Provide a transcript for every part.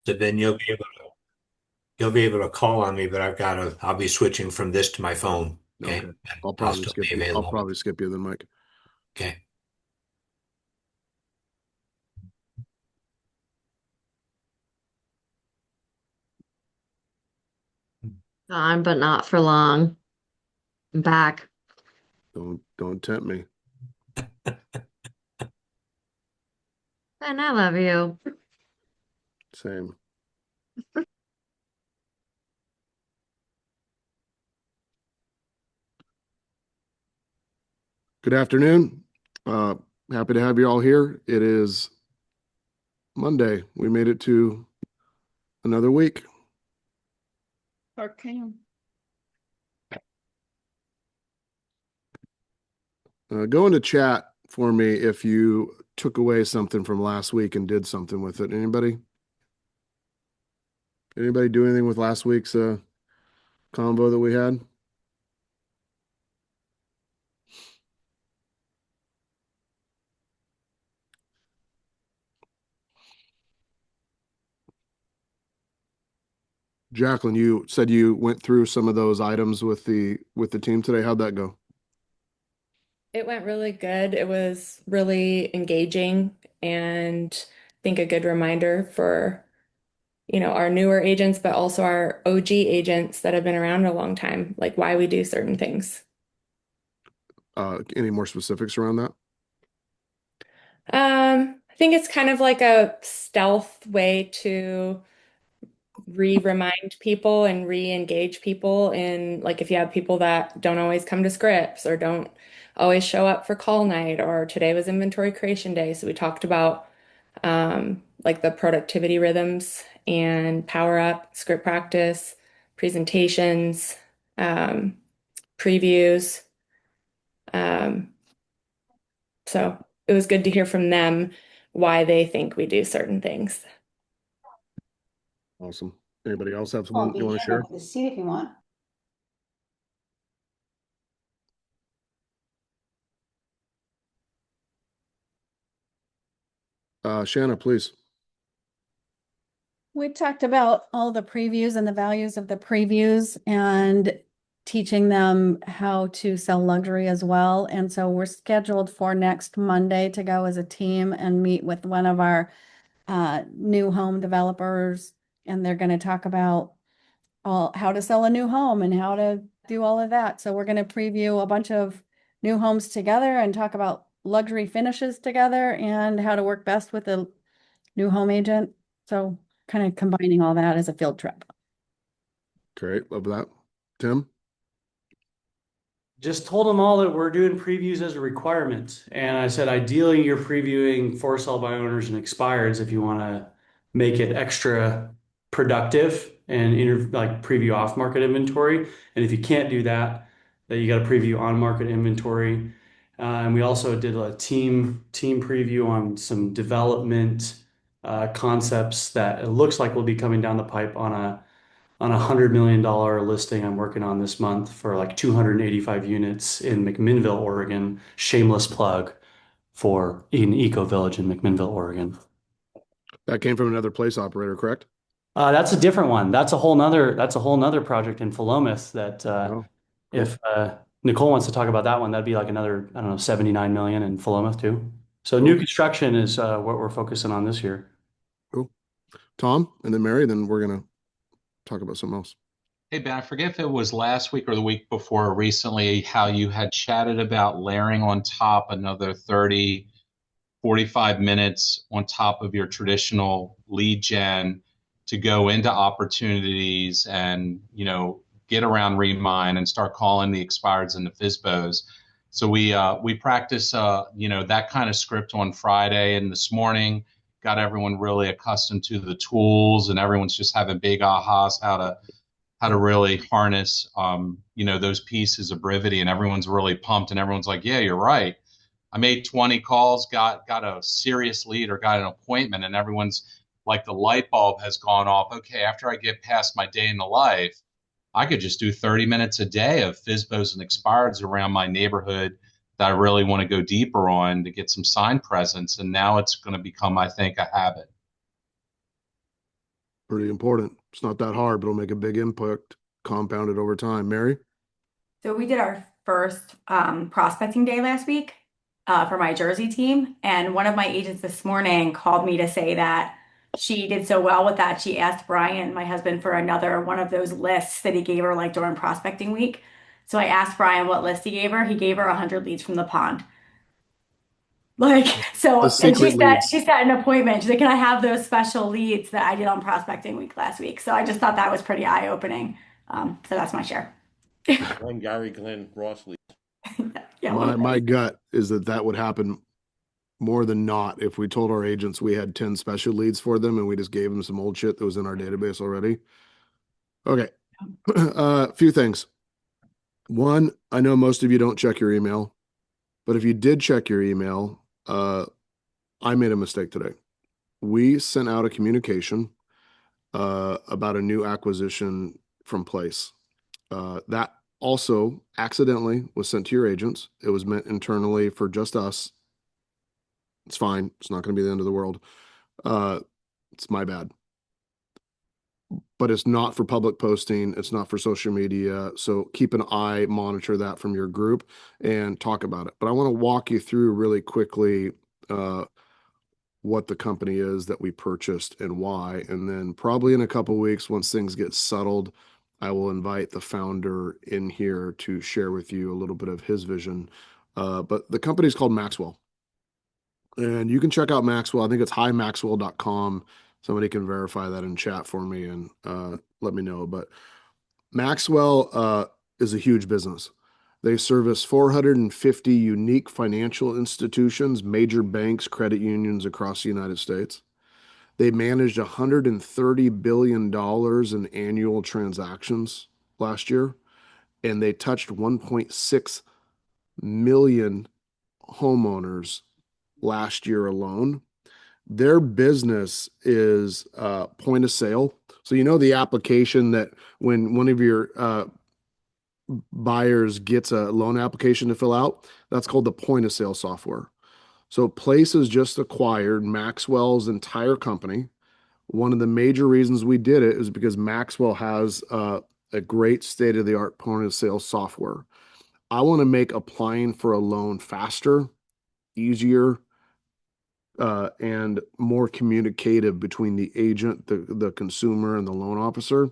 So then you'll be able to call on me, but I'll be switching from this to my phone. Okay. Okay. And I'll still be I'll available. probably skip you then, Mike. Okay. Gone, but not for long. I'm back. Don't tempt me. And I love you. Same. Good afternoon. Uh, Happy to have you all here. It is Monday. We made it to another week. Okay. Go into chat for me if you took away something from last week and did something with it. Anybody? Anybody do anything with last week's convo that we had? Jacqueline, you said you went through some of those items with the team today. How'd that go? It went really good. It was really engaging and I think a good reminder for, our newer agents, but also our OG agents that have been around a long time, like why we do certain things. Any more specifics around that? I think it's kind of like a stealth way to remind people and re-engage people in, like, if you have people that don't always come to scripts or don't always show up for call night, or today was inventory creation day, so we talked about like the productivity rhythms and power up, script practice, presentations, um, previews. um, so it was good to hear from them why they think we do certain things. Awesome. Anybody else have I'll something be you want to here share? with the seat if you want. Shanna, please. We talked about all the previews and the values of the previews and teaching them how to sell luxury as well. And so we're scheduled for next Monday to go as a team and meet with one of our new home developers. And they're going to talk about all how to sell a new home and how to do all of that. So we're going to preview a bunch of new homes together and talk about luxury finishes together and how to work best with a new home agent. So kind of combining all that as a field trip. Great. Love that. Tim? Just told them all that we're doing previews as a requirement. And I said, ideally, you're previewing for sale by owners and expireds if you want to make it extra productive and like preview off market inventory. And if you can't do that, then you got to preview on market inventory. And we also did a team preview on some development concepts that it looks like will be coming down the pipe on a $100 million listing I'm working on this month for like 285 units in McMinnville, Oregon. Shameless plug for Eden Eco Village in McMinnville, Oregon. That came from another place operator, correct? That's a different one. That's a whole nother project in Philomath that Oh, cool. if Nicole wants to talk about that one, that'd be like another, I don't know, 79 million in Philomath too. So new Cool. construction is what we're focusing on this year. Cool. Tom, and then Mary, then we're gonna talk about something else. Hey, Ben, I forget if it was last week or the week before recently how you had chatted about layering on top another 30, 45 minutes on top of your traditional lead gen to go into opportunities and, get around Remine and start calling the expireds and the FISBOs. So we practice, that kind of script on Friday and this morning, got everyone really accustomed to the tools and everyone's just having big ahas how to really harness those pieces of Brivity, and everyone's really pumped and everyone's like, yeah, you're right. I made 20 calls, got a serious lead or got an appointment, and everyone's like the light bulb has gone off. Okay, after I get past my day in the life, I could just do 30 minutes a day of FISBOs and expireds around my neighborhood that I really want to go deeper on to get some sign presence. And now it's going to become, I think, a habit. Pretty important. It's not that hard, but it'll make a big impact compounded over time. Mary? So we did our first prospecting day last week for my Jersey team, and one of my agents this morning called me to say that she did so well with that. She asked Brian, my husband, for another one of those lists that he gave her like during prospecting week. So I asked Brian what list he gave her. He gave her 100 leads from the pond. Like, so, The and secret leads. she set an appointment. She's like, can I have those special leads that I did on prospecting week last week? So I just thought that was pretty eye-opening. So that's my share. Glenn, Gary, Glenn, Ross Lee. Yeah, a little My bit. gut is that would happen more than not if we told our agents we had 10 special leads for them and we just gave them some old shit that was in our database already. Okay. A few things. One, I know most of you don't check your email, but if you did check your email, I made a mistake today. We sent out a communication about a new acquisition from Place. That also accidentally was sent to your agents. It was meant internally for just us. It's fine. It's not going to be the end of the world. It's my bad. But it's not for public posting. It's not for social media. So keep an eye, monitor that from your group and talk about it. But I want to walk you through really quickly what the company is that we purchased and why. And then probably in a couple of weeks, once things get settled, I will invite the founder in here to share with you a little bit of his vision. But the company is called Maxwell. And you can check out Maxwell. I think it's himaxwell.com. Somebody can verify that in chat for me and let me know. But Maxwell is a huge business. They service 450 unique financial institutions, major banks, credit unions across the United States. They managed $130 billion in annual transactions last year, and they touched 1.6 million homeowners last year alone. Their business is point of sale. So you know the application that when one of your buyers gets a loan application to fill out, that's called the point of sale software. So Place has just acquired Maxwell's entire company. One of the major reasons we did it is because Maxwell has a great state-of-the-art point of sale software. I want to make applying for a loan faster, easier, and more communicative between the agent, the consumer, and the loan officer.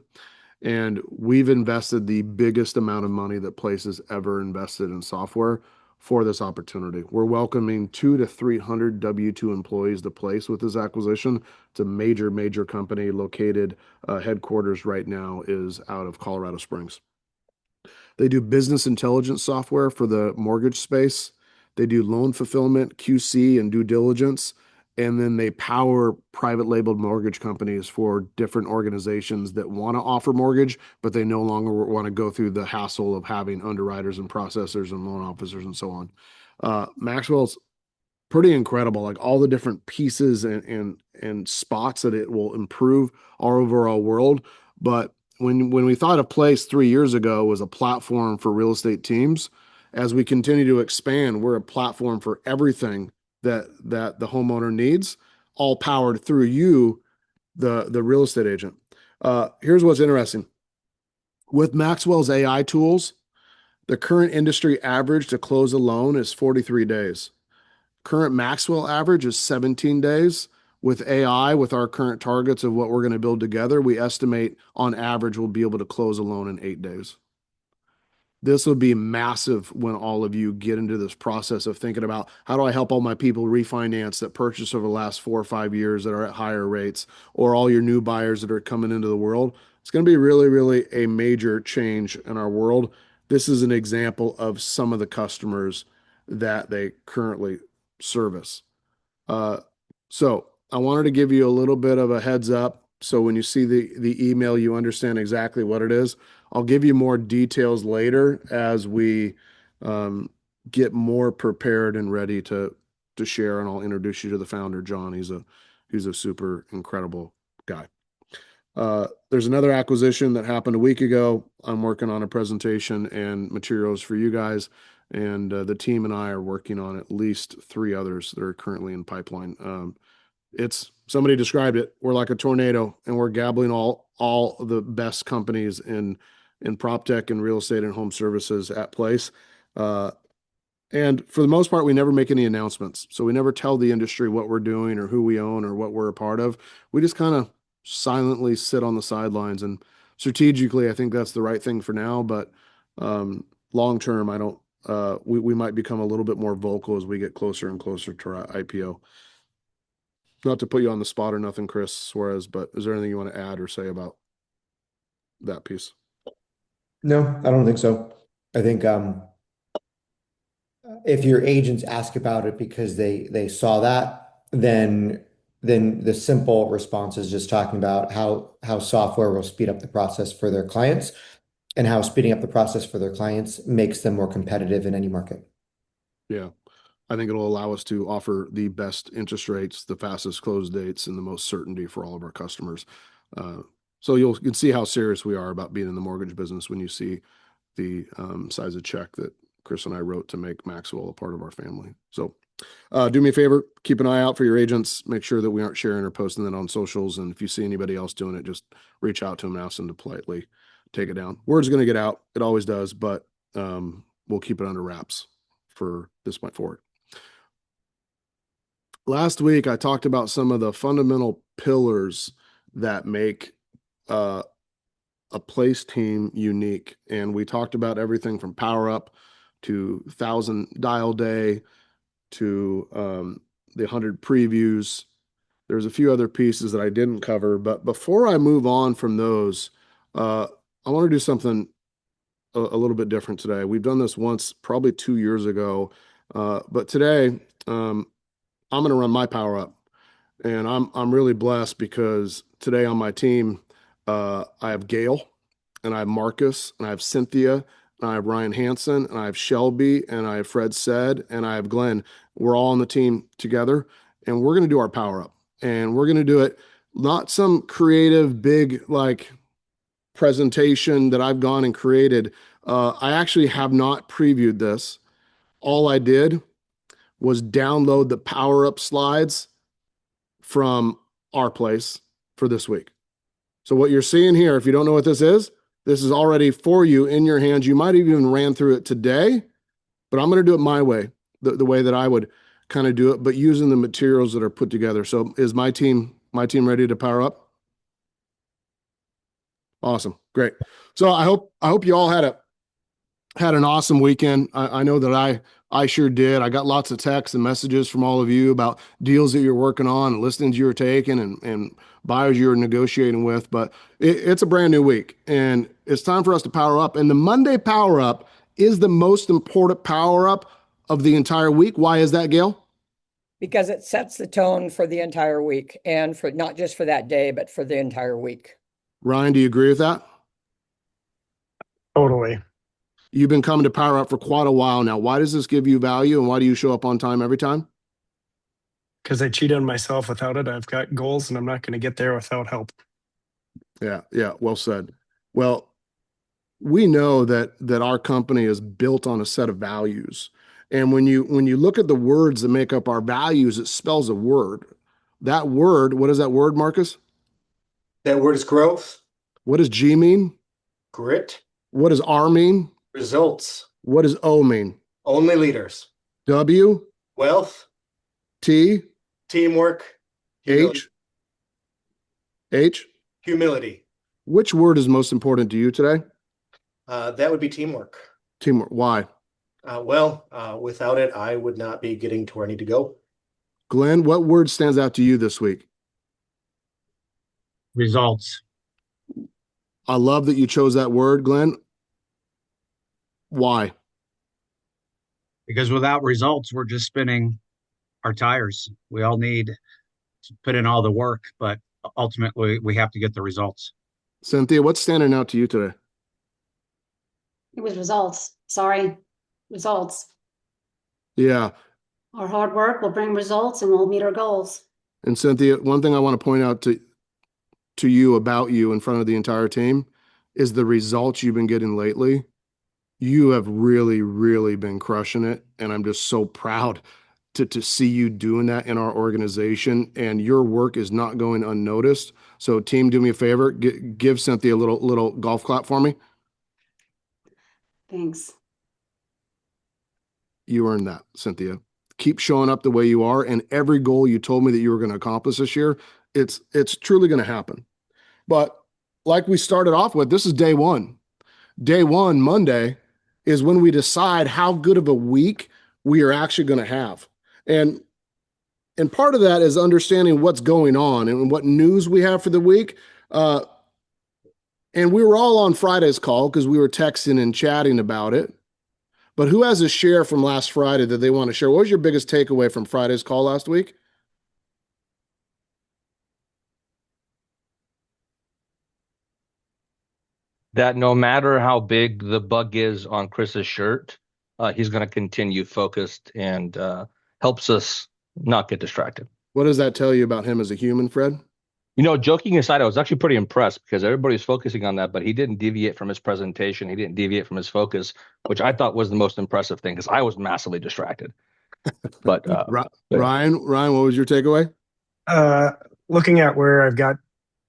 And we've invested the biggest amount of money that Place has ever invested in software for this opportunity. We're welcoming 200 to 300 W-2 employees to Place with this acquisition. It's a major, major company located, headquarters right now is out of Colorado Springs. They do business intelligence software for the mortgage space. They do loan fulfillment, QC, and due diligence. And then they power private labeled mortgage companies for different organizations that want to offer mortgage, but they no longer want to go through the hassle of having underwriters and processors and loan officers and so on. Maxwell's pretty incredible, like all the different pieces and spots that it will improve our overall world. But when we thought of Place 3 years ago was a platform for real estate teams, as we continue to expand, we're a platform for everything that the homeowner needs, all powered through you, the real estate agent. Here's what's interesting. With Maxwell's AI tools, the current industry average to close a loan is 43 days. Current Maxwell average is 17 days. With AI, with our current targets of what we're going to build together, we estimate on average we'll be able to close a loan in 8 days. This will be massive when all of you get into this process of thinking about how do I help all my people refinance that purchased over the last 4 or 5 years that are at higher rates, or all your new buyers that are coming into the world. It's going to be really, really a major change in our world. This is an example of some of the customers that they currently service. So I wanted to give you a little bit of a heads up. So when you see the email, you understand exactly what it is. I'll give you more details later as we get more prepared and ready to share, and I'll introduce you to the founder, John. He's a super incredible guy. There's another acquisition that happened a week ago. I'm working on a presentation and materials for you guys, and the team and I are working on at least 3 others that are currently in pipeline. it's somebody described it. We're like a tornado and we're gabbling all of the best companies in prop tech and real estate and home services at place. And for the most part, we never make any announcements. So we never tell the industry what we're doing or who we own or what we're a part of. We just kind of silently sit on the sidelines, and strategically, I think that's the right thing for now. But long term, I don't. We might become a little bit more vocal as we get closer and closer to our IPO. Not to put you on the spot or nothing, Chris Suarez, but is there anything you want to add or say about that piece? No, I don't think so. I think if your agents ask about it because they saw that, then the simple response is just talking about how software will speed up the process for their clients and how speeding up the process for their clients makes them more competitive in any market. Yeah. I think it'll allow us to offer the best interest rates, the fastest close dates, and the most certainty for all of our customers. So you can see how serious we are about being in the mortgage business when you see the size of check that Chris and I wrote to make Maxwell a part of our family. So do me a favor, keep an eye out for your agents. Make sure that we aren't sharing or posting that on socials. And if you see anybody else doing it, just reach out to them and ask them to politely take it down. Word's going to get out. It always does, but we'll keep it under wraps for this point forward. Last week, I talked about some of the fundamental pillars that make a place team unique. And we talked about everything from power up to 1,000 dial day to the 100 previews. There's a few other pieces that I didn't cover. But before I move on from those, I want to do something a little bit different today. We've done this once, probably 2 years ago. But today, I'm going to run my power up, and I'm really blessed because today on my team, I have Gail, and I have Marcus, and I have Cynthia, and I have Ryan Hansen, and I have Shelby, and I have Fred Said, and I have Glenn. We're all on the team together, and we're going to do our power up, and we're going to do it not some creative big like presentation that I've gone and created. I actually have not previewed this. All I did was download the power up slides from our place for this week. So what you're seeing here, if you don't know what this is already for you in your hands. You might have even ran through it today, but I'm going to do it my way, the way that I would kind of do it, but using the materials that are put together. So is my team ready to power up? Awesome. Great. So I hope you all had an awesome weekend. I know that I sure did. I got lots of texts and messages from all of you about deals that you're working on and listings you were taking and buyers you were negotiating with. But it's a brand new week and it's time for us to power up. And the Monday power up is the most important power up of the entire week. Why is that, Gail? Because it sets the tone for the entire week and for not just for that day, but for the entire week. Ryan, do you agree with that? Totally. You've been coming to Power Up for quite a while now. Why does this give you value and why do you show up on time every time? Because I cheat on myself without it. I've got goals and I'm not going to get there without help. Yeah. Well said. Well, we know that our company is built on a set of values. And when you look at the words that make up our values, it spells a word. That word, what is that word, Marcus? That word is growth. What does G mean? Grit. What does R mean? Results. What does O mean? Only leaders. W? Wealth. T? Teamwork. H? H? Humility. Which word is most important to you today? That would be teamwork. Teamwork. Why? Without it, I would not be getting to where I need to go. Glenn, what word stands out to you this week? Results. I love that you chose that word, Glenn. Why? Because without results, we're just spinning our tires. We all need to put in all the work, but ultimately we have to get the results. Cynthia, what's standing out to you today? It was results. Sorry. Results. Yeah. Our hard work will bring results and we'll meet our goals. And Cynthia, one thing I want to point out to you about you in front of the entire team is the results you've been getting lately. You have really, really been crushing it. And I'm just so proud to see you doing that in our organization, and your work is not going unnoticed. So team, do me a favor, give Cynthia a little golf clap for me. Thanks. You earned that, Cynthia. Keep showing up the way you are, and every goal you told me that you were going to accomplish this year, it's truly going to happen. But like we started off with, this is day one. Day one, Monday, is when we decide how good of a week we are actually going to have. And part of that is understanding what's going on and what news we have for the week. And we were all on Friday's call because we were texting and chatting about it. But who has a share from last Friday that they want to share? What was your biggest takeaway from Friday's call last week? That no matter how big the bug is on Chris's shirt, he's going to continue focused and helps us not get distracted. What does that tell you about him as a human, Fred? You know, joking aside, I was actually pretty impressed because everybody's focusing on that, but he didn't deviate from his presentation. He didn't deviate from his focus, which I thought was the most impressive thing because I was massively distracted. But Ryan, what was your takeaway? Looking at where I've got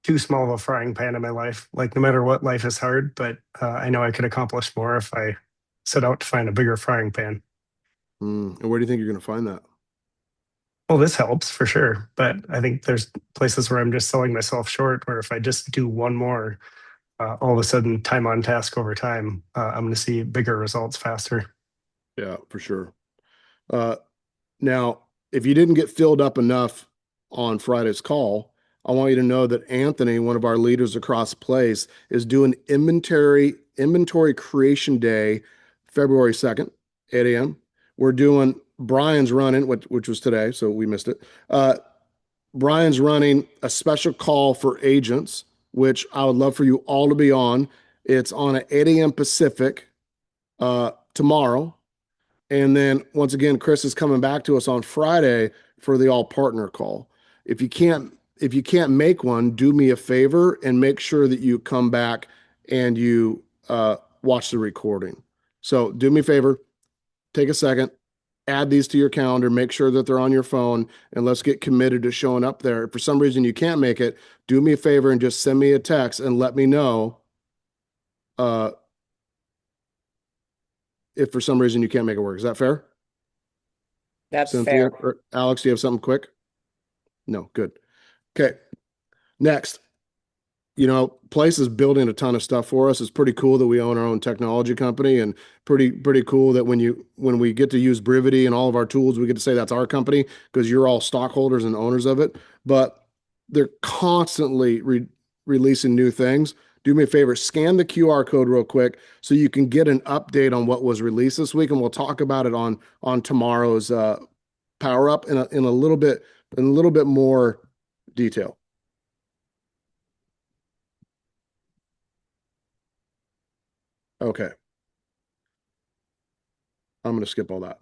too small of a frying pan in my life, like no matter what, life is hard, but I know I could accomplish more if I set out to find a bigger frying pan. And where do you think you're going to find that? Well, this helps for sure, but I think there's places where I'm just selling myself short, where if I just do one more, all of a sudden time on task over time, I'm going to see bigger results faster. Yeah, for sure. Now, if you didn't get filled up enough on Friday's call, I want you to know that Anthony, one of our leaders across place, is doing inventory creation day, February 2nd, 8 a.m. We're doing Brian's running, which was today, so we missed it. Brian's running a special call for agents, which I would love for you all to be on. It's on at 8 a.m. Pacific tomorrow. And then once again, Chris is coming back to us on Friday for the all partner call. If you can't make one, do me a favor and make sure that you come back and you watch the recording. So do me a favor, take a second, add these to your calendar, make sure that they're on your phone, and let's get committed to showing up there. If for some reason you can't make it, do me a favor and just send me a text and let me know if for some reason you can't make it work. Is that fair? That's Cynthia, fair. or Alex, do you have something quick? No, good. Okay. Next, Place is building a ton of stuff for us. It's pretty cool that we own our own technology company, and pretty cool that when we get to use Brivity and all of our tools, we get to say that's our company because you're all stockholders and owners of it. But they're constantly releasing new things. Do me a favor, scan the QR code real quick so you can get an update on what was released this week, and we'll talk about it on tomorrow's Power Up in a little bit more detail. Okay. I'm going to skip all that.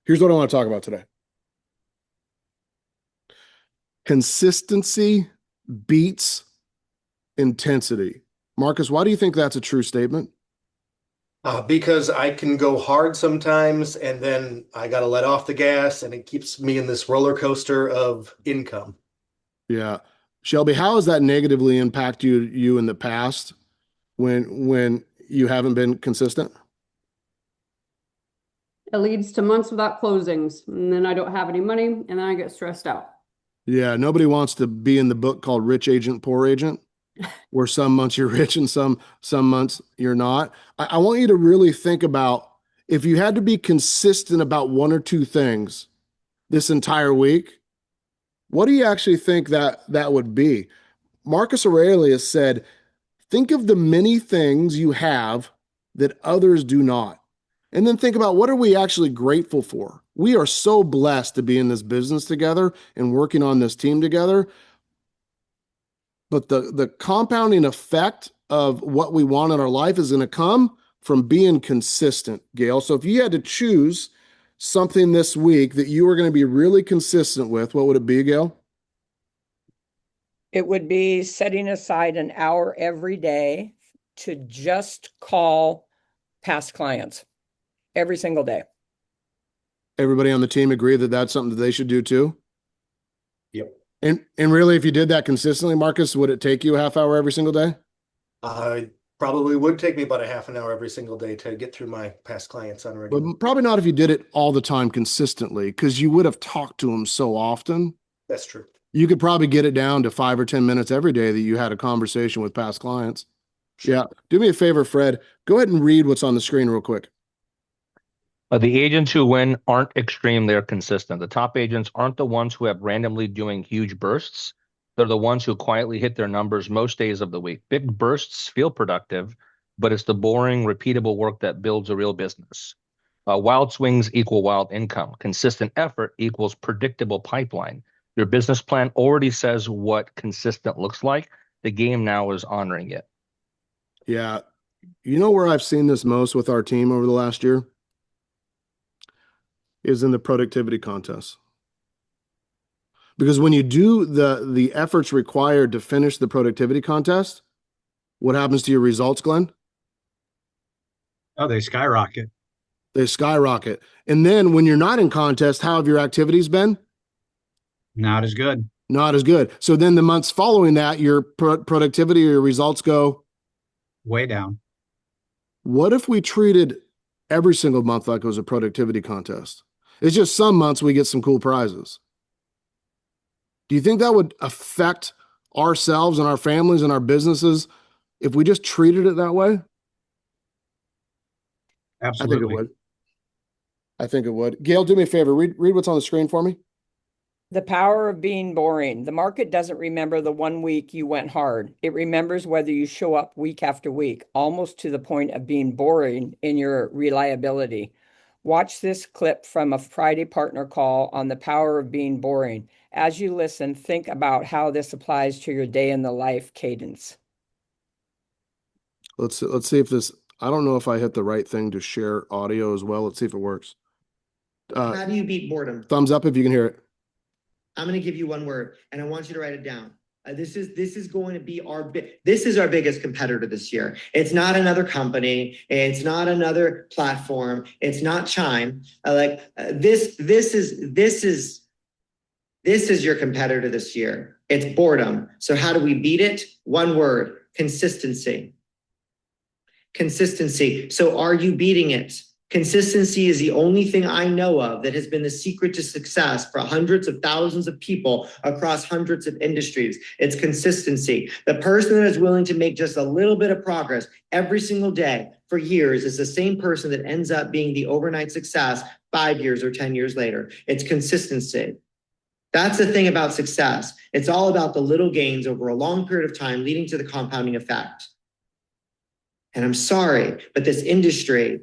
Here's what I want to talk about today. Consistency beats intensity. Marcus, why do you think that's a true statement? Because I can go hard sometimes and then I got to let off the gas, and it keeps me in this roller coaster of income. Yeah. Shelby, how has that negatively impacted you in the past when you haven't been consistent? It leads to months without closings, and then I don't have any money, and then I get stressed out. Yeah, nobody wants to be in the book called Rich Agent, Poor Agent, where some months you're rich and some months you're not. I want you to really think about, if you had to be consistent about one or two things this entire week, what do you actually think that would be? Marcus Aurelius said, think of the many things you have that others do not. And then think about, what are we actually grateful for? We are so blessed to be in this business together and working on this team together. But the compounding effect of what we want in our life is going to come from being consistent, Gail. So if you had to choose something this week that you were going to be really consistent with, what would it be, Gail? It would be setting aside an hour every day to just call past clients every single day. Everybody on the team agree that that's something that they should do too? Yep. And really, if you did that consistently, Marcus, would it take you a half hour every single day? Probably would take me about a half an hour every single day to get through my past clients on a But regular. probably not if you did it all the time consistently, because you would have talked to them so often. That's true. You could probably get it down to 5 or 10 minutes every day that you had a conversation with past clients. Yeah. Do me a favor, Fred. Go ahead and read what's on the screen real quick. The agents who win aren't extreme, they're consistent. The top agents aren't the ones who have randomly doing huge bursts. They're the ones who quietly hit their numbers most days of the week. Big bursts feel productive, but it's the boring, repeatable work that builds a real business. Wild swings equal wild income. Consistent effort equals predictable pipeline. Your business plan already says what consistent looks like. The game now is honoring it. Yeah. You know where I've seen this most with our team over the last year? Is in the productivity contests. Because when you do the efforts required to finish the productivity contest, what happens to your results, Glenn? Oh, they skyrocket. They skyrocket. And then when you're not in contest, how have your activities been? Not as good. Not as good. So then the months following that, your productivity or your results go way down. What if we treated every single month like it was a productivity contest? It's just some months we get some cool prizes. Do you think that would affect ourselves and our families and our businesses if we just treated it that way? Absolutely. I think it would. I think it would. Gail, do me a favor. Read what's on the screen for me. The power of being boring. The market doesn't remember the 1 week you went hard. It remembers whether you show up week after week, almost to the point of being boring in your reliability. Watch this clip from a Friday partner call on the power of being boring. As you listen, think about how this applies to your day in the life cadence. Let's see if this, I don't know if I hit the right thing to share audio as well. Let's see if it works. How do you beat boredom? Thumbs up if you can hear it. I'm going to give you one word, and I want you to write it down. This is going to be this is our biggest competitor this year. It's not another company. It's not another platform. It's not Chime. This is your competitor this year. It's boredom. So how do we beat it? One word: consistency. Consistency. So are you beating it? Consistency is the only thing I know of that has been the secret to success for hundreds of thousands of people across hundreds of industries. It's consistency. The person that is willing to make just a little bit of progress every single day for years is the same person that ends up being the overnight success 5 years or 10 years later. It's consistency. That's the thing about success. It's all about the little gains over a long period of time leading to the compounding effect. And I'm sorry, but this industry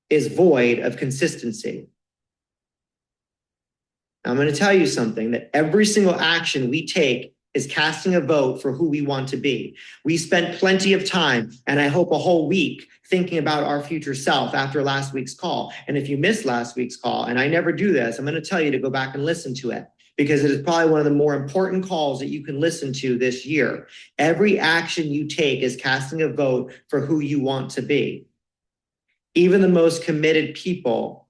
is void of consistency. Now, I'm going to tell you something, that every single action we take is casting a vote for who we want to be. We spent plenty of time, and I hope a whole week, thinking about our future self after last week's call. And if you missed last week's call, and I never do this, I'm going to tell you to go back and listen to it, because it is probably one of the more important calls that you can listen to this year. Every action you take is casting a vote for who you want to be. Even the most committed people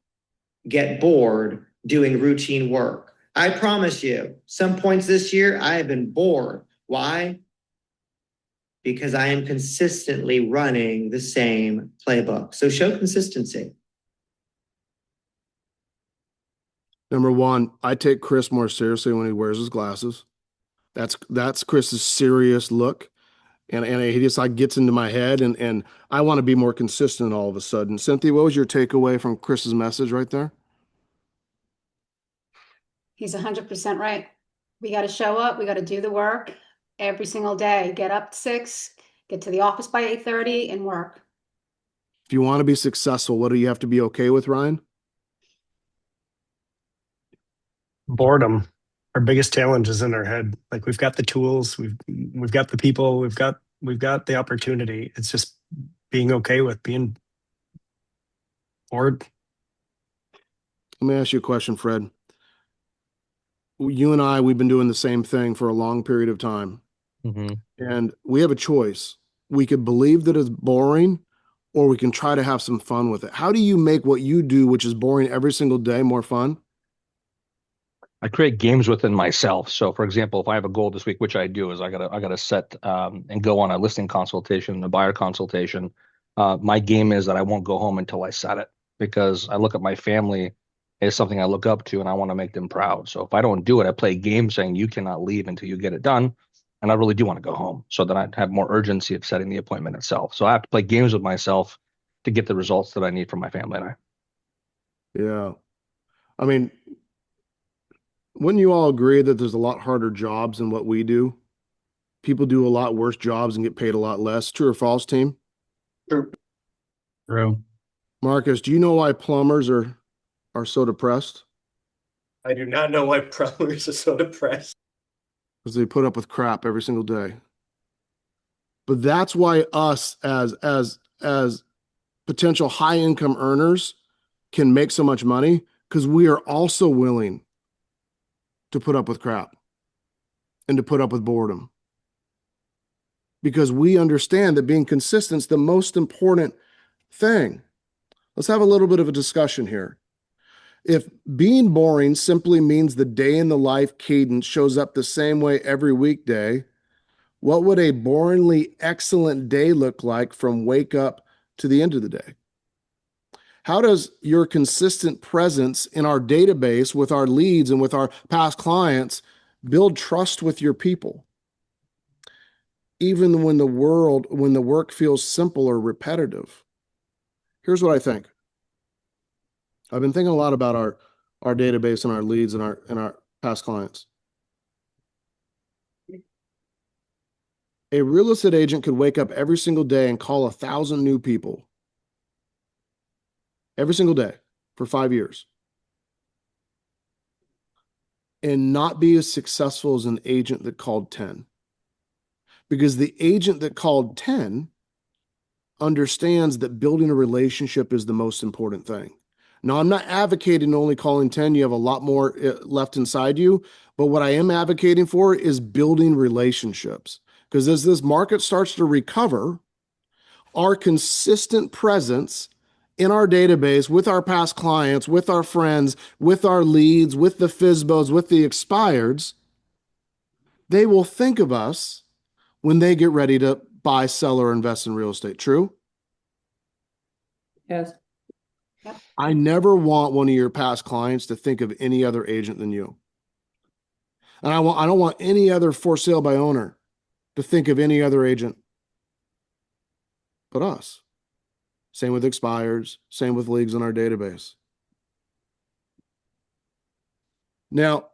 get bored doing routine work. I promise you, some points this year, I have been bored. Why? Because I am consistently running the same playbook. So show consistency. Number one, I take Chris more seriously when he wears his glasses. That's Chris's serious look. And he just like gets into my head, and I want to be more consistent all of a sudden. Cynthia, what was your takeaway from Chris's message right there? He's 100% right. We got to show up. We got to do the work every single day. Get up at 6, get to the office by 8:30 and work. If you want to be successful, what do you have to be okay with, Ryan? Boredom. Our biggest challenge is in our head. Like, we've got the tools, we've got the people, we've got the opportunity. It's just being okay with being bored. Let me ask you a question, Fred. You and I, we've been doing the same thing for a long period of time. Mm-hmm. And we have a choice. We could believe that it's boring, or we can try to have some fun with it. How do you make what you do, which is boring every single day, more fun? I create games within myself. So for example, if I have a goal this week, which I do, is I gotta set and go on a listing consultation, a buyer consultation. My game is that I won't go home until I set it, because I look at my family as something I look up to and I want to make them proud. So if I don't do it, I play a game saying you cannot leave until you get it done. And I really do want to go home. So then I have more urgency of setting the appointment itself. So I have to play games with myself to get the results that I need from my family and I. Yeah. I mean, wouldn't you all agree that there's a lot harder jobs than what we do? People do a lot worse jobs and get paid a lot less. True or false, team? True. True. Marcus, do you know why plumbers are so depressed? I do not know why plumbers are so depressed. Because they put up with crap every single day. But that's why us as potential high income earners can make so much money, because we are also willing to put up with crap and to put up with boredom. Because we understand that being consistent is the most important thing. Let's have a little bit of a discussion here. If being boring simply means the day in the life cadence shows up the same way every weekday, what would a boringly excellent day look like from wake up to the end of the day? How does your consistent presence in our database with our leads and with our past clients build trust with your people? Even when the work feels simple or repetitive. Here's what I think. I've been thinking a lot about our database and our leads and our past clients. A real estate agent could wake up every single day and call 1,000 new people every single day for 5 years and not be as successful as an agent that called 10. Because the agent that called 10 understands that building a relationship is the most important thing. Now, I'm not advocating only calling 10. You have a lot more left inside you. But what I am advocating for is building relationships. Because as this market starts to recover, our consistent presence in our database with our past clients, with our friends, with our leads, with the FSBOs, with the expireds, they will think of us when they get ready to buy, sell, or invest in real estate. True? Yes. I never want one of your past clients to think of any other agent than you. And I don't want any other for sale by owner to think of any other agent but us. Same with expireds, same with leagues in our database. Now,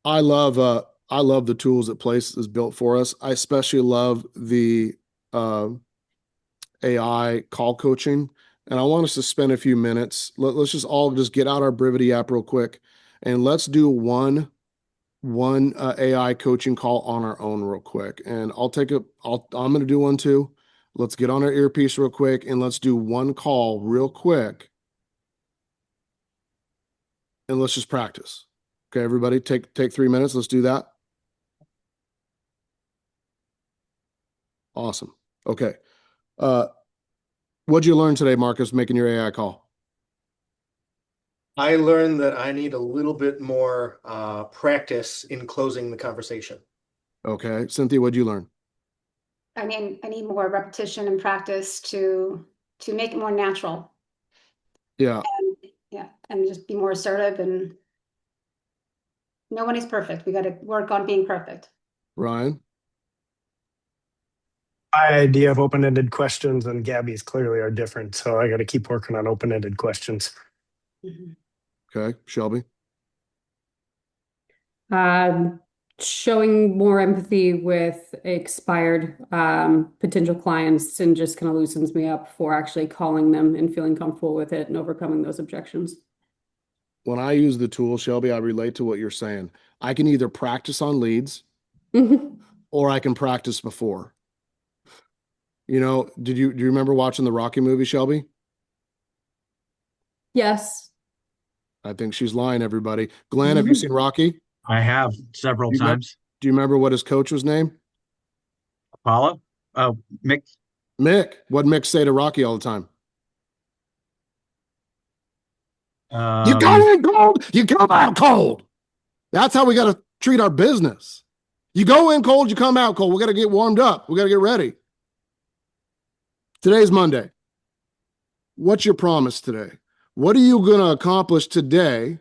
I love the tools that Place has built for us. I especially love the AI call coaching. And I want us to spend a few minutes. Let's just all get out our Brivity app real quick, and let's do one AI coaching call on our own real quick. And I'm going to do one too. Let's get on our earpiece real quick and let's do one call real quick. And let's just practice. Okay, everybody, take 3 minutes. Let's do that. Awesome. Okay. What'd you learn today, Marcus, making your AI call? I learned that I need a little bit more practice in closing the conversation. Okay. Cynthia, what'd you learn? I mean, I need more repetition and practice to make it more natural. Yeah. And just be more assertive, and no one is perfect. We got to work on being perfect. Ryan? My idea of open-ended questions and Gabby's clearly are different, so I got to keep working on open-ended questions. Okay. Shelby? Showing more empathy with expired potential clients, and just kind of loosens me up for actually calling them and feeling comfortable with it and overcoming those objections. When I use the tool, Shelby, I relate to what you're saying. I can either practice on leads or I can practice before. You know, do you remember watching the Rocky movie, Shelby? Yes. I think she's lying, everybody. Glenn, have you seen Rocky? I have several times. Do you remember what his coach was named? Apollo? Oh, Mick. Mick, what'd Mick say to Rocky all the time? You go in cold, you come out cold. That's how we got to treat our business. You go in cold, you come out cold. We got to get warmed up. We got to get ready. Today's Monday. What's your promise today? What are you going to accomplish today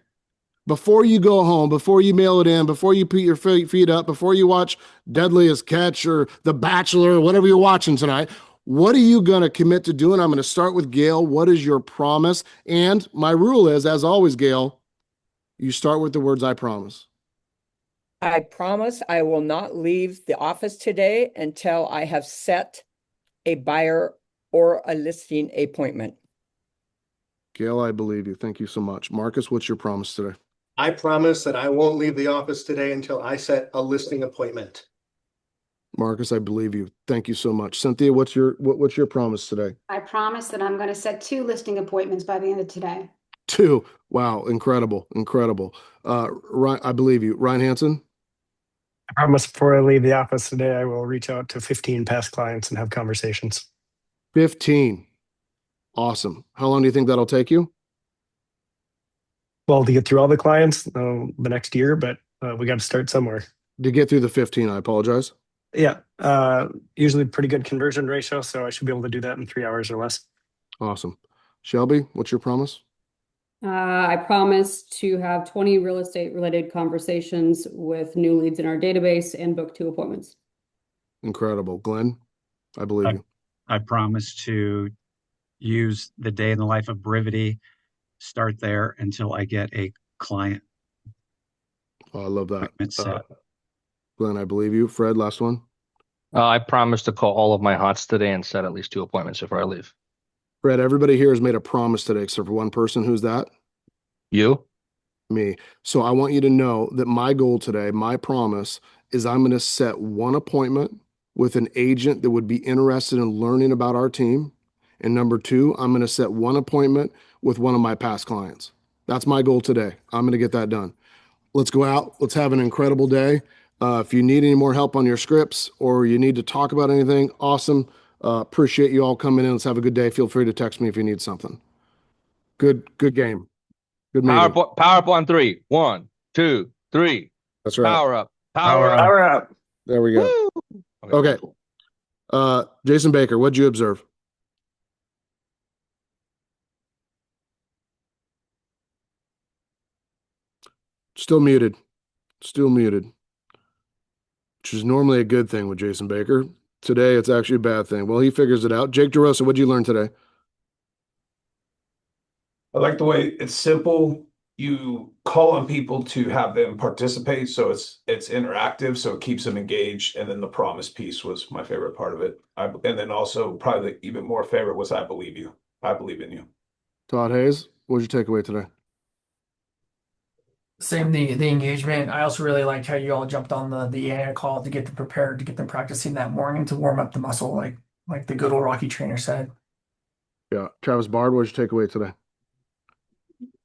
before you go home, before you mail it in, before you put your feet up, before you watch Deadliest Catch or The Bachelor or whatever you're watching tonight? What are you going to commit to doing? I'm going to start with Gail. What is your promise? And my rule is, as always, Gail, you start with the words I promise. I promise I will not leave the office today until I have set a buyer or a listing appointment. Gail, I believe you. Thank you so much. Marcus, what's your promise today? I promise that I won't leave the office today until I set a listing appointment. Marcus, I believe you. Thank you so much. Cynthia, what's your promise today? I promise that I'm going to set 2 listing appointments by the end of today. 2. Wow, incredible, incredible. Ryan, I believe you. Ryan Hansen? I promise before I leave the office today, I will reach out to 15 past clients and have conversations. 15. Awesome. How long do you think that'll take you? Well, to get through all the clients, the next year, but we got to start somewhere. To get through the 15, I apologize. Yeah, usually pretty good conversion ratio, so I should be able to do that in 3 hours or less. Awesome. Shelby, what's your promise? I promise to have 20 real estate related conversations with new leads in our database and book 2 appointments. Incredible. Glenn, I believe you. I promise to use the day in the life of Brivity, start there until I get a client. Oh, I love that. Set. Glenn, I believe you. Fred, last one. I promise to call all of my hots today and set at least 2 appointments before I leave. Fred, everybody here has made a promise today except for one person. Who's that? You? Me. So I want you to know that my goal today, my promise, is I'm going to set 1 appointment with an agent that would be interested in learning about our team. And number 2, I'm going to set 1 appointment with one of my past clients. That's my goal today. I'm going to get that done. Let's go out. Let's have an incredible day. If you need any more help on your scripts or you need to talk about anything, awesome. Appreciate you all coming in. Let's have a good day. Feel free to text me if you need something. Good game. Good meeting. Power up on 3. 1, 2, 3. That's right. Power up. Power up. There we go. Okay. Jason Baker, what'd you observe? Still muted. Which is normally a good thing with Jason Baker. Today, it's actually a bad thing. Well, he figures it out. Jake DeRosa, what'd you learn today? I like the way it's simple. You call on people to have them participate, so it's interactive, so it keeps them engaged. And then the promise piece was my favorite part of it. And then also probably the even more favorite was I believe you. I believe in you. Todd Hayes, what'd you take away today? Same, the engagement. I also really liked how you all jumped on the AI call to get them prepared, to get them practicing that morning to warm up the muscle, like the good old Rocky trainer said. Yeah. Travis Bard, what'd you take away today?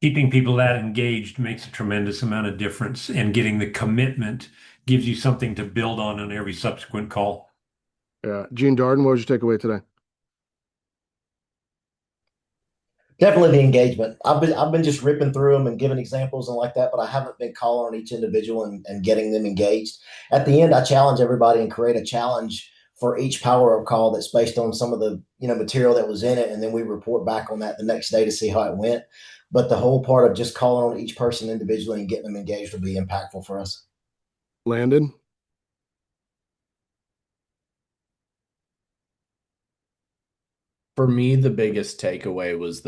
Keeping people that engaged makes a tremendous amount of difference, and getting the commitment gives you something to build on every subsequent call. Yeah. Gene Darden, what did you take away today? Definitely the engagement. I've been just ripping through them and giving examples and like that, but I haven't been calling on each individual and getting them engaged. At the end, I challenge everybody and create a challenge for each power up call that's based on some of the material that was in it, and then we report back on that the next day to see how it went. But the whole part of just calling on each person individually and getting them engaged will be impactful for us. Landon? For me, the biggest takeaway was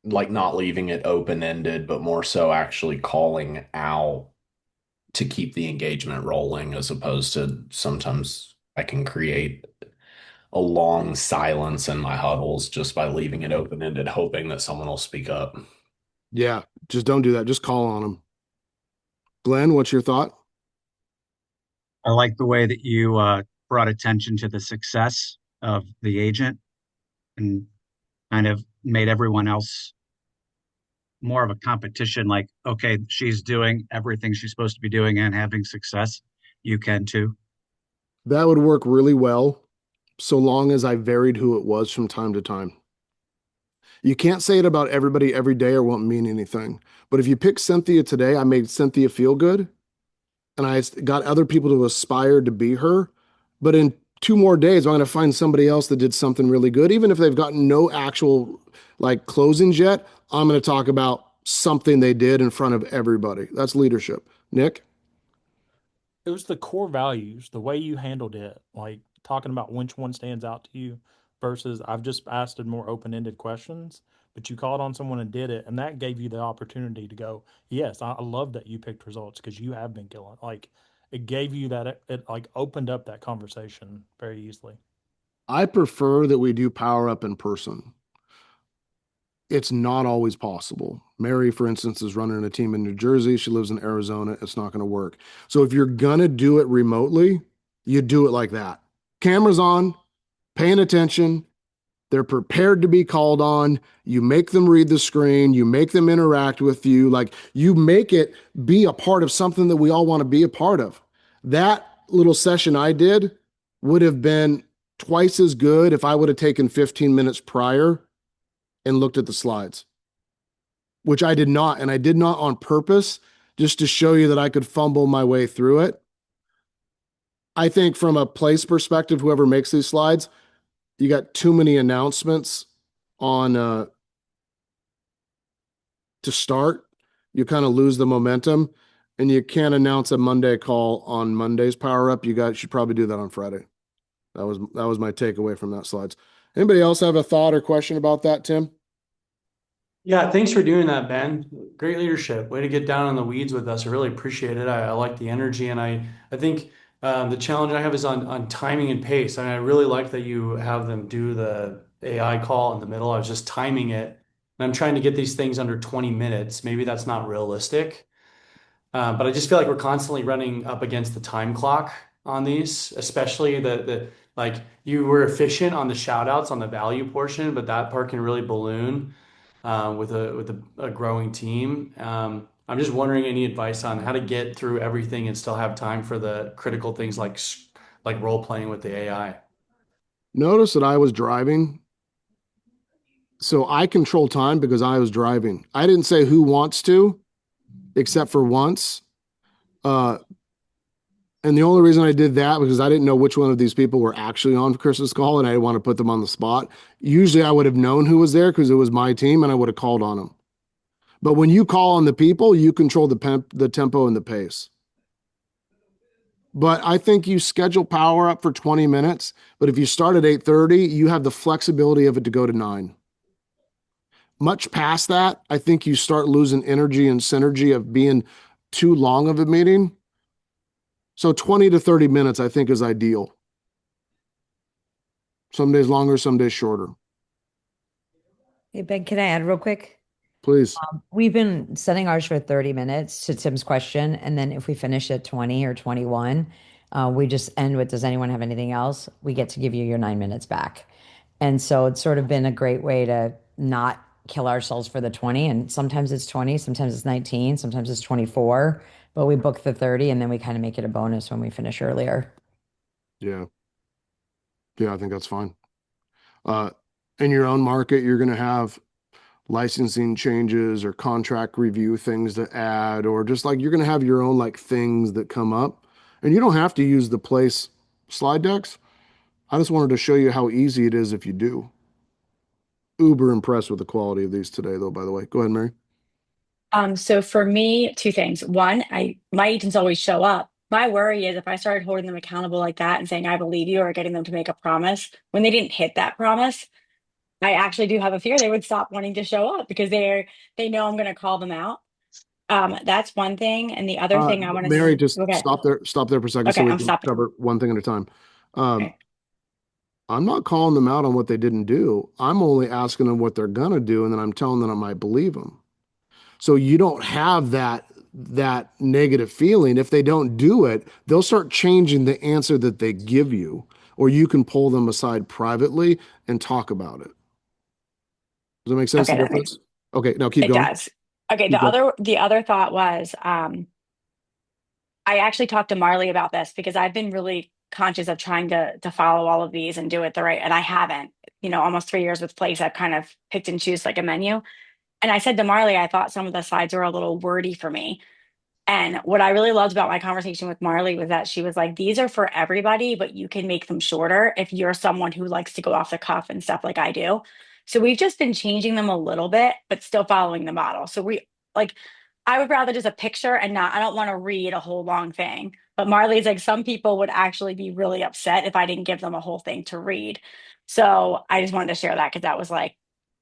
not leaving it open-ended, but more so actually calling out to keep the engagement rolling, as opposed to sometimes I can create a long silence in my huddles just by leaving it open-ended, hoping that someone will speak up. Yeah, just don't do that. Just call on them. Glenn, what's your thought? I like the way that you brought attention to the success of the agent and kind of made everyone else more of a competition. Like, okay, she's doing everything she's supposed to be doing and having success. You can too. That would work really well so long as I varied who it was from time to time. You can't say it about everybody every day or won't mean anything. But if you pick Cynthia today, I made Cynthia feel good and I got other people to aspire to be her. But in 2 more days, I'm going to find somebody else that did something really good. Even if they've gotten no actual like closings yet, I'm going to talk about something they did in front of everybody. That's leadership. Nick? It was the core values, the way you handled it, like talking about which one stands out to you versus I've just asked it more open-ended questions, but you called on someone and did it, and that gave you the opportunity to go, yes, I love that you picked results because you have been killing. Like it gave you that, it like opened up that conversation very easily. I prefer that we do power up in person. It's not always possible. Mary, for instance, is running a team in New Jersey. She lives in Arizona. It's not going to work. So if you're going to do it remotely, you do it like that. Cameras on, paying attention. They're prepared to be called on. You make them read the screen. You make them interact with you. Like you make it be a part of something that we all want to be a part of. That little session I did would have been twice as good if I would have taken 15 minutes prior and looked at the slides, which I did not. And I did not on purpose, just to show you that I could fumble my way through it. I think from a place perspective, whoever makes these slides, you got too many announcements on to start. You kind of lose the momentum, and you can't announce a Monday call on Monday's Power Up. You guys should probably do that on Friday. That was my takeaway from that slides. Anybody else have a thought or question about that, Tim? Yeah, thanks for doing that, Ben. Great leadership. Way to get down in the weeds with us. I really appreciate it. I like the energy, and I think the challenge I have is on timing and pace. I really like that you have them do the AI call in the middle. I was just timing it, and I'm trying to get these things under 20 minutes. Maybe that's not realistic, but I just feel like we're constantly running up against the time clock on these, especially the like you were efficient on the shout outs on the value portion, but that part can really balloon with a growing team. I'm just wondering any advice on how to get through everything and still have time for the critical things like role playing with the AI. Notice that I was driving. So I control time because I was driving. I didn't say who wants to, except for once. And the only reason I did that because I didn't know which one of these people were actually on Chris's call and I didn't want to put them on the spot. Usually I would have known who was there because it was my team and I would have called on them. But when you call on the people, you control the tempo and the pace. But I think you schedule Power Up for 20 minutes. But if you start at 8:30, you have the flexibility of it to go to 9. Much past that, I think you start losing energy and synergy of being too long of a meeting. So 20 to 30 minutes, I think, is ideal. Some days longer, some days shorter. Hey, Ben, can I add real quick? Please. We've been setting ours for 30 minutes to Tim's question. And then if we finish at 20 or 21, we just end with, does anyone have anything else? We get to give you your 9 minutes back. And so it's sort of been a great way to not kill ourselves for the 20. And sometimes it's 20, sometimes it's 19, sometimes it's 24. But we book the 30 and then we kind of make it a bonus when we finish earlier. Yeah. Yeah, I think that's fine. In your own market, you're going to have licensing changes or contract review things to add, or just like you're going to have your own like things that come up. And you don't have to use the place slide decks. I just wanted to show you how easy it is if you do. Uber impressed with the quality of these today, though, by the way. Go ahead, Mary. So for me, 2 things. One, my agents always show up. My worry is if I started holding them accountable like that and saying, I believe you, or getting them to make a promise, when they didn't hit that promise, I actually do have a fear they would stop wanting to show up because they know I'm going to call them out. That's one thing. And the other thing I want to Mary, just okay. stop there for a second Okay, so we I'm can stopping. cover one thing at a time. Okay. I'm not calling them out on what they didn't do. I'm only asking them what they're going to do, and then I'm telling them I might believe them. So you don't have that negative feeling. If they don't do it, they'll start changing the answer that they give you, or you can pull them aside privately and talk about it. Does that make sense? Okay, The that makes- difference? Okay, now keep It going. does. Okay, Keep going. the other thought was I actually talked to Marley about this because I've been really conscious of trying to follow all of these and do it the right. And I haven't, almost 3 years with Place. I've kind of picked and choose like a menu. And I said to Marley, I thought some of the slides were a little wordy for me. And what I really loved about my conversation with Marley was that she was like, these are for everybody, but you can make them shorter if you're someone who likes to go off the cuff and stuff like I do. So we've just been changing them a little bit, but still following the model. So I would rather just a picture and I don't want to read a whole long thing. But Marley's like, some people would actually be really upset if I didn't give them a whole thing to read. So I just wanted to share that because that was like,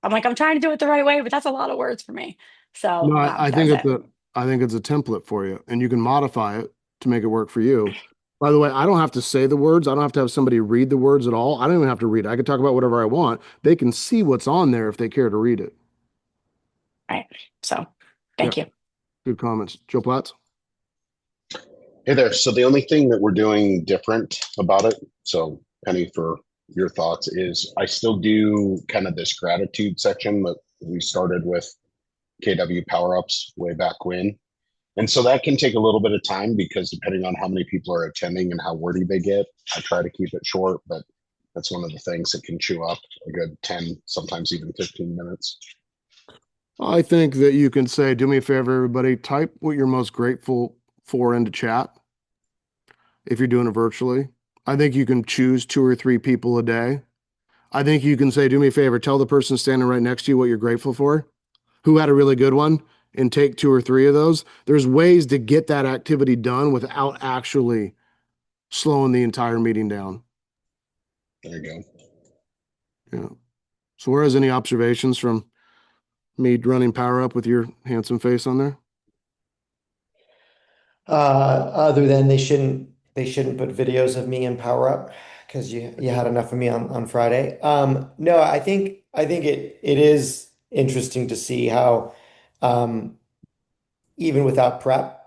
I'm trying to do it the right way, but that's a lot of words for me. So No, I that think was it's it. I think it's a template for you, and you can modify it to make it work for you. By the way, I don't have to say the words. I don't have to have somebody read the words at all. I don't even have to read it. I can talk about whatever I want. They can see what's on there if they care to read it. Right. So thank you. Good comments. Joe Platts? Hey there. So the only thing that we're doing different about it, so Penny, for your thoughts, is I still do kind of this gratitude section that we started with KW Power-Ups way back when. And so that can take a little bit of time because depending on how many people are attending and how wordy they get, I try to keep it short, but that's one of the things that can chew up a good 10, sometimes even 15 minutes. I think that you can say, do me a favor, everybody, type what you're most grateful for into chat if you're doing it virtually. I think you can choose 2 or 3 people a day. I think you can say, do me a favor, tell the person standing right next to you what you're grateful for, who had a really good one, and take 2 or 3 of those. There's ways to get that activity done without actually slowing the entire meeting down. There you go. Yeah. So whereas any observations from me running Power Up with your handsome face on there? Other than they shouldn't put videos of me in Power Up because you had enough of me on Friday. No, I think it is interesting to see how even without prep,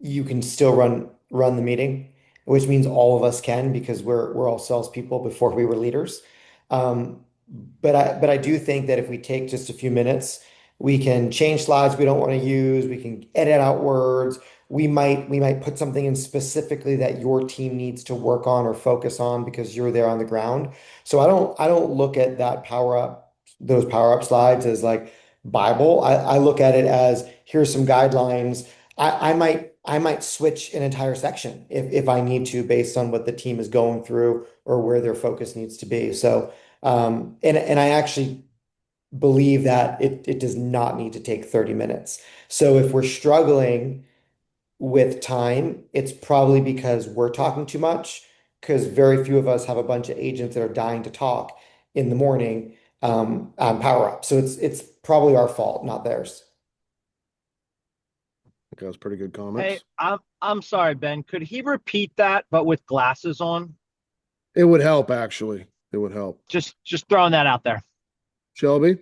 you can still run the meeting, which means all of us can because we're all salespeople before we were leaders. But I do think that if we take just a few minutes, we can change slides we don't want to use. We can edit out words. We might put something in specifically that your team needs to work on or focus on because you're there on the ground. So I don't look at those power up slides as like Bible. I look at it as here's some guidelines. I might switch an entire section if I need to based on what the team is going through or where their focus needs to be. So and I actually believe that it does not need to take 30 minutes. So if we're struggling with time, it's probably because we're talking too much, because very few of us have a bunch of agents that are dying to talk in the morning on Power Up. So it's probably our fault, not theirs. I think that was pretty good Hey, comments. I'm sorry, Ben. Could he repeat that, but with glasses on? It would help, actually. It would help. Just throwing that out there. Shelby?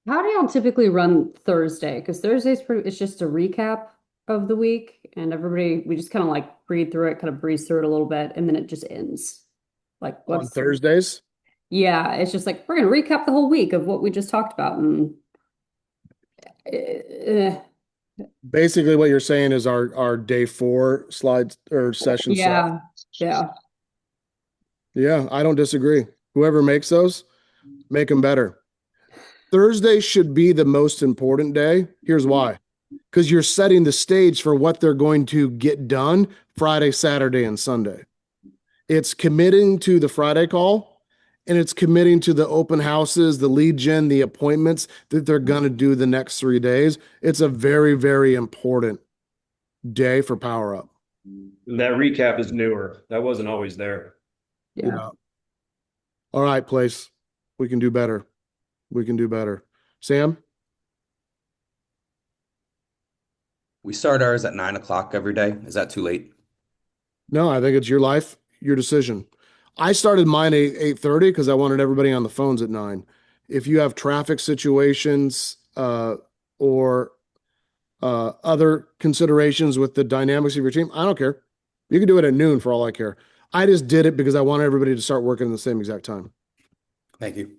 How do y'all typically run Thursday? Because Thursday's it's just a recap of the week, and we just kind of like breathe through it, kind of breeze through it a little bit, and then it just ends. Like On Thursdays? Yeah, it's just like we're gonna recap the whole week of what we just talked about, and Basically, what you're saying is our day 4 slides or session yeah, yeah. Yeah, I don't disagree. Whoever makes those, make them better. Thursday should be the most important day. Here's why. Because you're setting the stage for what they're going to get done Friday, Saturday, and Sunday. It's committing to the Friday call, and it's committing to the open houses, the lead gen, the appointments that they're going to do the next 3 days. It's a very, very important day for Power Up. That recap is newer. That wasn't always there. Yeah. All right, Place. We can do better. We can do better. Sam? We start ours at 9 o'clock every day. Is that too late? No, I think it's your life, your decision. I started mine at 8:30 because I wanted everybody on the phones at 9. If you have traffic situations or other considerations with the dynamics of your team, I don't care. You can do it at noon for all I care. I just did it because I wanted everybody to start working at the same exact time. Thank you.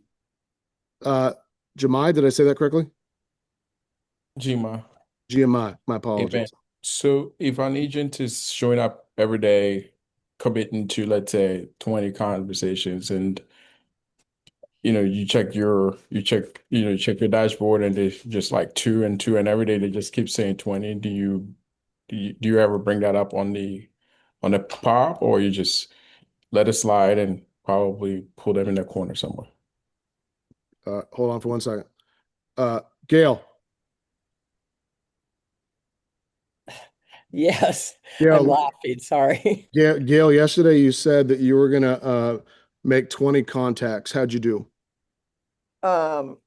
Jemai, did I say that correctly? GMI. GMI, my apologies. So if an agent is showing up every day committing to, let's say, 20 conversations, and you check your dashboard and there's just like 2 and 2, and every day they just keep saying 20. Do you ever bring that up on the pop, or you just let it slide and probably pull them in the corner somewhere? Hold on for 1 second. Gail. Yes, Yeah. I'm laughing. Sorry. Gail, yesterday you said that you were gonna make 20 contacts. How'd you do? Well,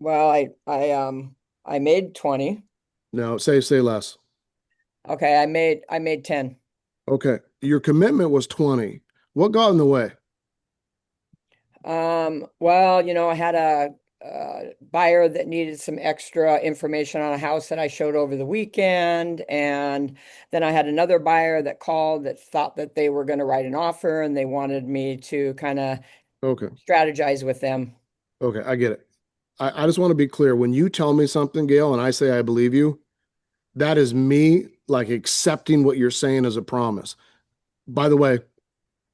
I made 20. No, say less. Okay, I made 10. Okay. Your commitment was 20. What got in the way? Well, I had a buyer that needed some extra information on a house that I showed over the weekend, and then I had another buyer that called that thought that they were going to write an offer, and they wanted me to kind of strategize with them. Okay, I get it. I just want to be clear. When you tell me something, Gail, and I say I believe you, that is me like accepting what you're saying as a promise. By the way,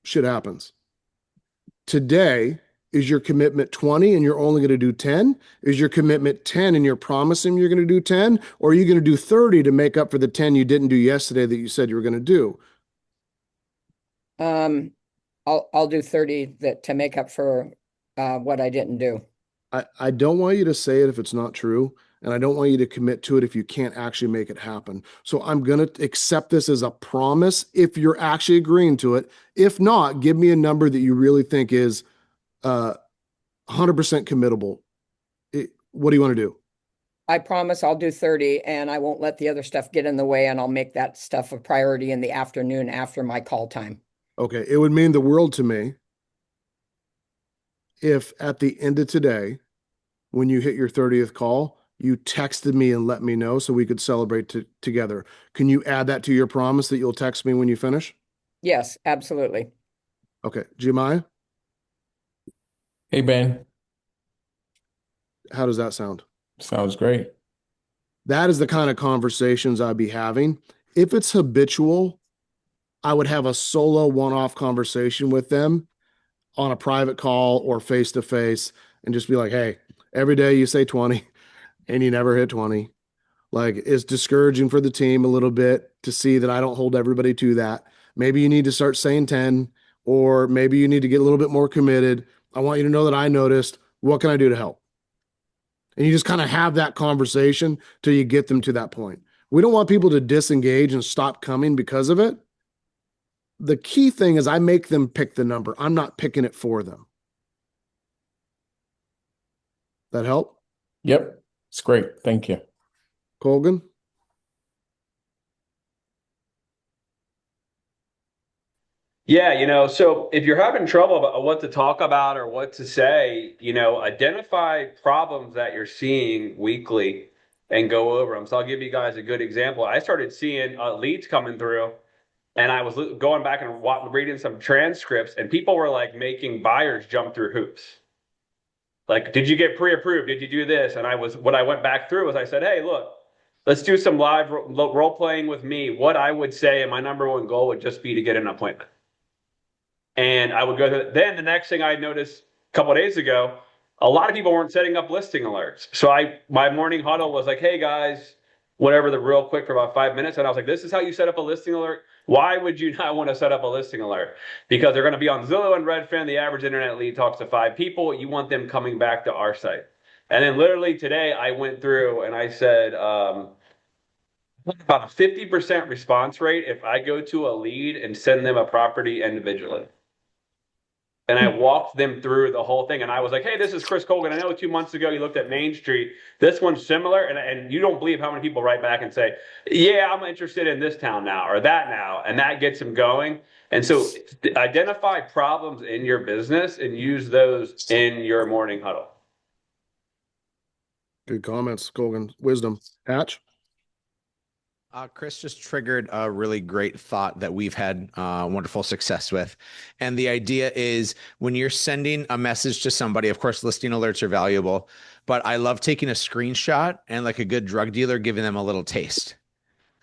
shit happens. Today, is your commitment 20 and you're only going to do 10? Is your commitment 10 and you're promising you're going to do 10? Or are you going to do 30 to make up for the 10 you didn't do yesterday that you said you were going to do? I'll do 30 to make up for what I didn't do. I don't want you to say it if it's not true, and I don't want you to commit to it if you can't actually make it happen. So I'm going to accept this as a promise if you're actually agreeing to it. If not, give me a number that you really think is 100% committable. What do you want to do? I promise I'll do 30, and I won't let the other stuff get in the way, and I'll make that stuff a priority in the afternoon after my call time. Okay. It would mean the world to me if at the end of today, when you hit your 30th call, you texted me and let me know so we could celebrate together. Can you add that to your promise that you'll text me when you finish? Yes, absolutely. Okay. Jemiah? Hey, Ben. How does that sound? Sounds great. That is the kind of conversations I'd be having. If it's habitual, I would have a solo one-off conversation with them on a private call or face-to-face and just be like, hey, every day you say 20 and you never hit 20. Like, it's discouraging for the team a little bit to see that I don't hold everybody to that. Maybe you need to start saying 10, or maybe you need to get a little bit more committed. I want you to know that I noticed. What can I do to help? And you just kind of have that conversation till you get them to that point. We don't want people to disengage and stop coming because of it. The key thing is I make them pick the number. I'm not picking it for them. That help? Yep. It's great. Thank you. Colgan? Yeah, so if you're having trouble about what to talk about or what to say, identify problems that you're seeing weekly and go over them. So I'll give you guys a good example. I started seeing leads coming through, and I was going back and reading some transcripts, and people were like making buyers jump through hoops. Like, did you get pre-approved? Did you do this? And what I went back through was I said, hey, look, let's do some live role playing with me. What I would say, and my number one goal would just be to get an appointment. And I would go through. Then the next thing I noticed a couple of days ago, a lot of people weren't setting up listing alerts. So my morning huddle was like, hey guys, whatever, the real quick for about 5 minutes. And I was like, this is how you set up a listing alert. Why would you not want to set up a listing alert? Because they're going to be on Zillow and Redfin. The average internet lead talks to 5 people. You want them coming back to our site. And then literally today I went through and I said, about a 50% response rate if I go to a lead and send them a property individually. And I walked them through the whole thing. And I was like, hey, this is Chris Colgan. I know 2 months ago you looked at Main Street. This one's similar. And you don't believe how many people write back and say, yeah, I'm interested in this town now or that now. And that gets them going. And so identify problems in your business and use those in your morning huddle. Good comments, Colgan. Wisdom. Hatch? Chris just triggered a really great thought that we've had wonderful success with. And the idea is when you're sending a message to somebody, of course, listing alerts are valuable, but I love taking a screenshot and like a good drug dealer, giving them a little taste.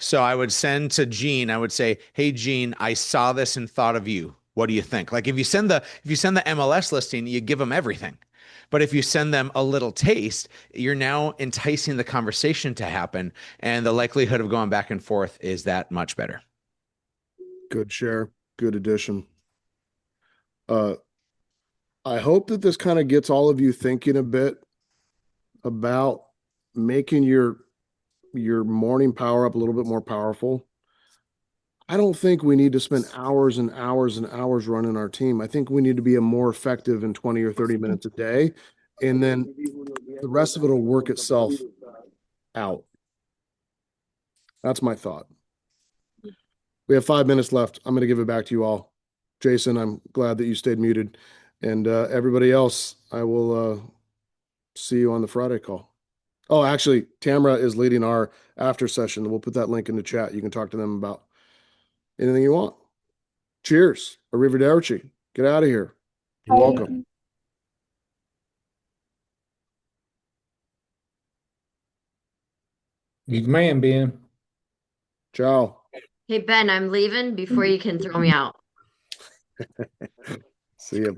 So I would send to Gene, I would say, hey Gene, I saw this and thought of you. What do you think? Like if you send the MLS listing, you give them everything. But if you send them a little taste, you're now enticing the conversation to happen, and the likelihood of going back and forth is that much better. Good share. Good addition. I hope that this kind of gets all of you thinking a bit about making your morning power up a little bit more powerful. I don't think we need to spend hours and hours and hours running our team. I think we need to be more effective in 20 or 30 minutes a day. And then the rest of it will work itself out. That's my thought. We have 5 minutes left. I'm going to give it back to you all. Jason, I'm glad that you stayed muted. And everybody else, I will see you on the Friday call. Oh, actually, Tamara is leading our after session. We'll put that link in the chat. You can talk to them about anything you want. Cheers. Arrivederci. Get out of here. You're welcome. Good man, Ben. Ciao. Hey, Ben, I'm leaving before you can throw me out. See you. Bye.